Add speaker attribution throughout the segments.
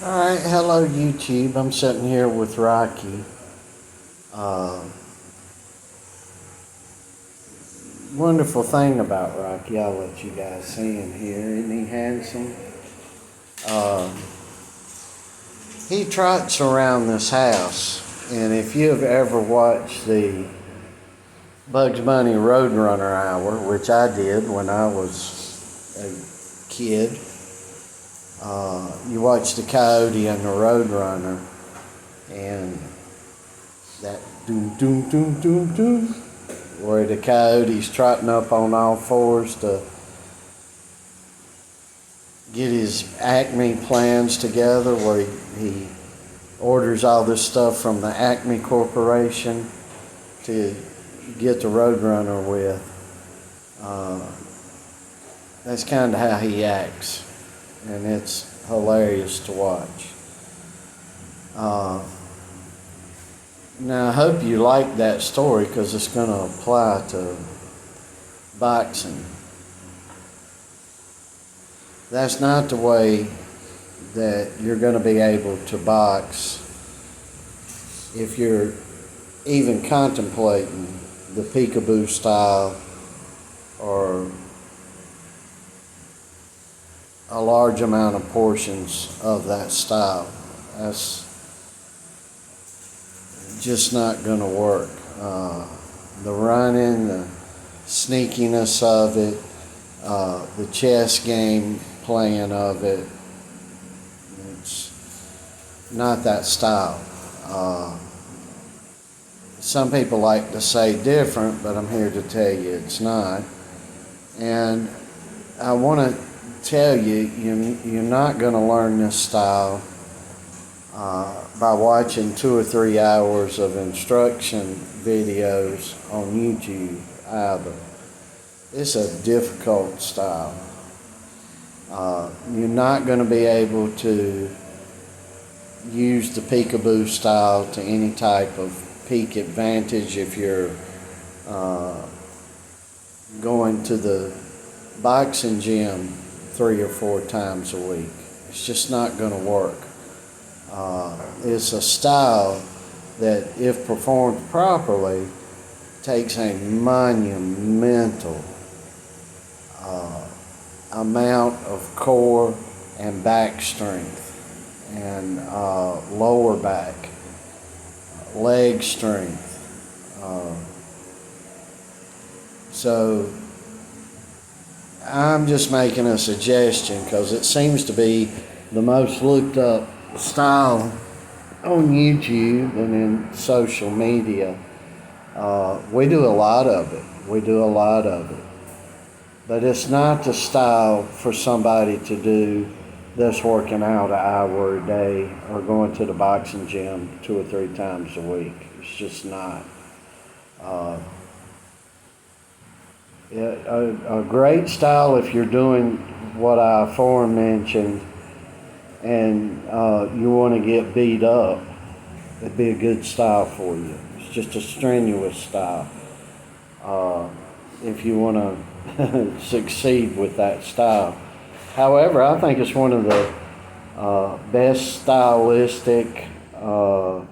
Speaker 1: Alright, hello YouTube. I'm sitting here with Rocky. Wonderful thing about Rocky, I'll let you guys see him here. Isn't he handsome? Uh, he trots around this house, and if you've ever watched the Bugs Bunny Roadrunner Hour, which I did when I was a kid, you watch the Coyote and the Roadrunner, and that doom doom doom doom doom, where the coyote's trotting up on all fours to get his Acme plans together, where he orders all this stuff from the Acme Corporation to get the Roadrunner with. That's kind of how he acts, and it's hilarious to watch. Now, I hope you like that story because it's going to apply to boxing. That's not the way that you're going to be able to box if you're even contemplating the peekaboo style or a large amount of portions of that style. That's just not going to work. The running, the sneakiness of it, the chess game playing of it, it's not that style. Some people like to say different, but I'm here to tell you it's not. And I want to tell you, you're not going to learn this style by watching 2 or 3 hours of instruction videos on YouTube either. It's a difficult style. You're not going to be able to use the peekaboo style to any type of peak advantage if you're going to the boxing gym 3 or 4 times a week. It's just not going to work. It's a style that, if performed properly, takes a monumental amount of core and back strength and lower back, leg strength. So I'm just making a suggestion because it seems to be the most looked up style on YouTube and in social media. We do a lot of it. But it's not the style for somebody to do that's working out an hour a day or going to the boxing gym 2 or 3 times a week. It's just not. A great style if you're doing what I aforementioned and you want to get beat up, it'd be a good style for you. It's just a strenuous style. If you want to succeed with that style. However, I think it's one of the best stylistic or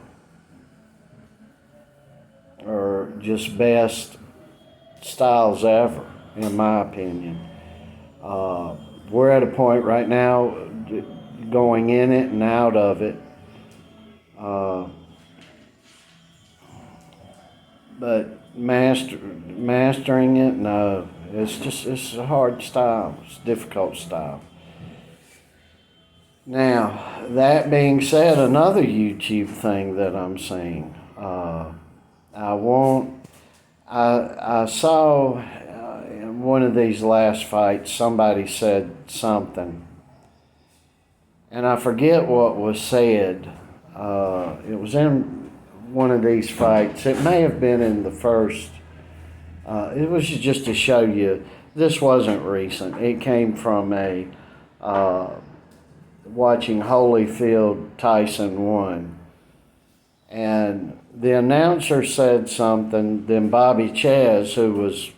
Speaker 1: just best styles ever, in my opinion. We're at a point right now, going in it and out of it, but mastering it, no. It's a hard style. It's a difficult style. Now, that being said, another YouTube thing that I'm seeing, I saw in one of these last fights, somebody said something, and I forget what was said. It was in one of these fights. It may have been in the first. It was just to show you this wasn't recent. It came from a watching Holyfield Tyson 1. And the announcer said something, then Bobby Chaz, who was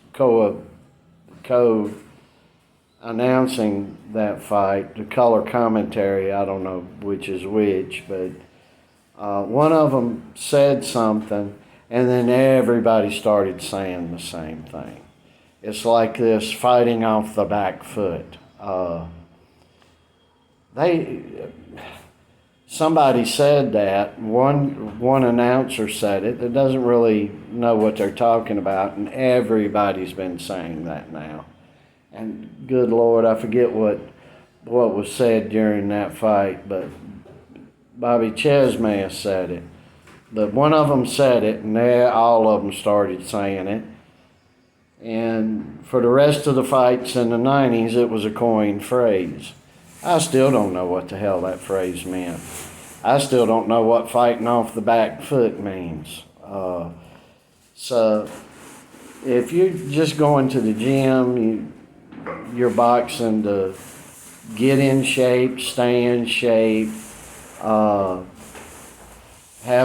Speaker 1: announcing that fight, the color commentary, I don't know which is which, but one of them said something, and then everybody started saying the same thing. It's like this fighting off the back foot. Somebody said that. One announcer said it that doesn't really know what they're talking about, and everybody's been saying that now. And good Lord, I forget what was said during that fight, but Bobby Chesmay said it. But one of them said it, and all of them started saying it. And for the rest of the fights in the 90s, it was a coined phrase. I still don't know what the hell that phrase meant. I still don't know what fighting off the back foot means. So if you're just going to the gym, you're boxing to get in shape, stay in shape, have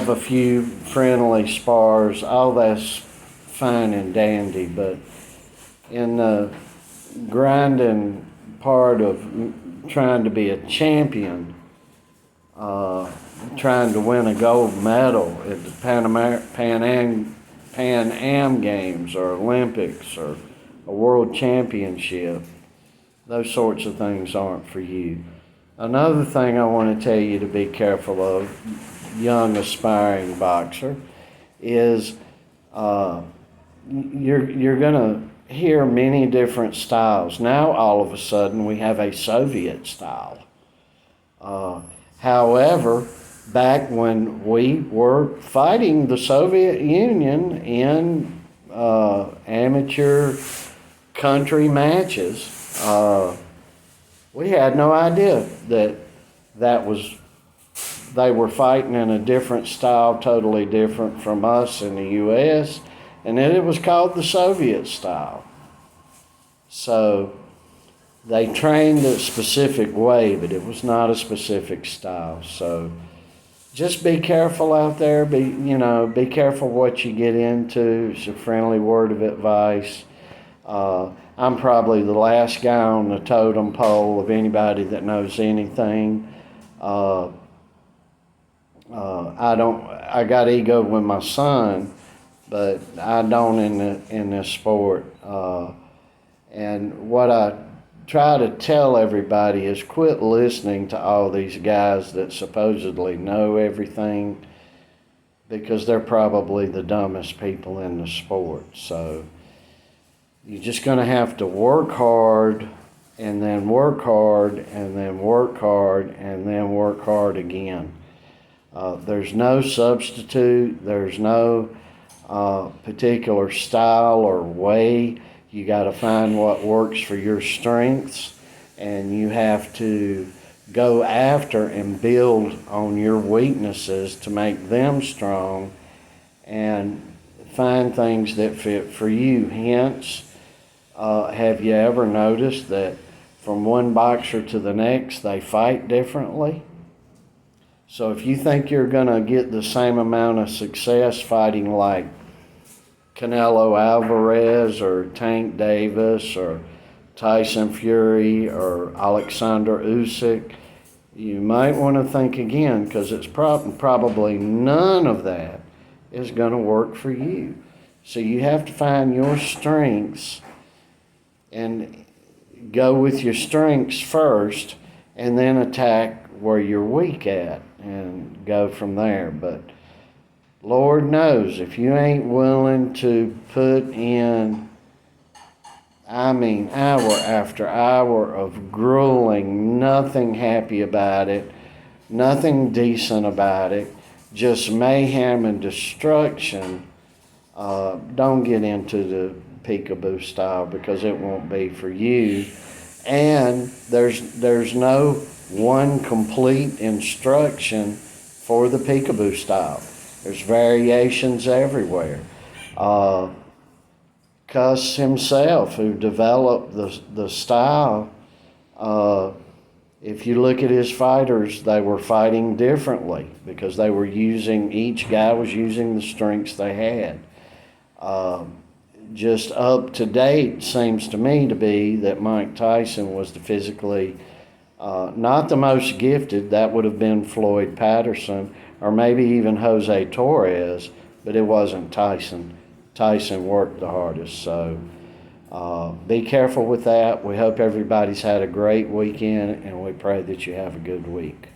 Speaker 1: a few friendly spars, all that's fine and dandy, but in the grinding part of trying to be a champion, trying to win a gold medal at the Pan Am Games or Olympics or a world championship, those sorts of things aren't for you. Another thing I want to tell you to be careful of, young aspiring boxer, is you're going to hear many different styles. Now all of a sudden we have a Soviet style. However, back when we were fighting the Soviet Union in amateur country matches, we had no idea that they were fighting in a different style, totally different from us in the U.S., and then it was called the Soviet style. So they trained a specific way, but it was not a specific style. So just be careful out there. Be careful what you get into. It's a friendly word of advice. I'm probably the last guy on the totem pole of anybody that knows anything. I got ego with my son, but I don't in this sport. And what I try to tell everybody is quit listening to all these guys that supposedly know everything, because they're probably the dumbest people in the sport. So you're just going to have to work hard, and then work hard, and then work hard, and then work hard again. There's no substitute. There's no particular style or way. You got to find what works for your strengths, and you have to go after and build on your weaknesses to make them strong, and find things that fit for you. Hence, have you ever noticed that from one boxer to the next, they fight differently? So if you think you're going to get the same amount of success fighting like Canelo Alvarez or Tank Davis or Tyson Fury or Alexander Usyk, you might want to think again, because it's probably none of that is going to work for you. So you have to find your strengths and go with your strengths first, and then attack where you're weak at and go from there. But Lord knows, if you ain't willing to put in, hour after hour of grueling, nothing happy about it, nothing decent about it, just mayhem and destruction, don't get into the peekaboo style, because it won't be for you. And there's no one complete instruction for the peekaboo style. There's variations everywhere. Cuss himself, who developed the style, if you look at his fighters, they were fighting differently, because each guy was using the strengths they had. just up to date seems to me to be that Mike Tyson was the physically not the most gifted. That would have been Floyd Patterson or maybe even Jose Torres, but it wasn't Tyson. Tyson worked the hardest. So be careful with that. We hope everybody's had a great weekend, and we pray that you have a good week.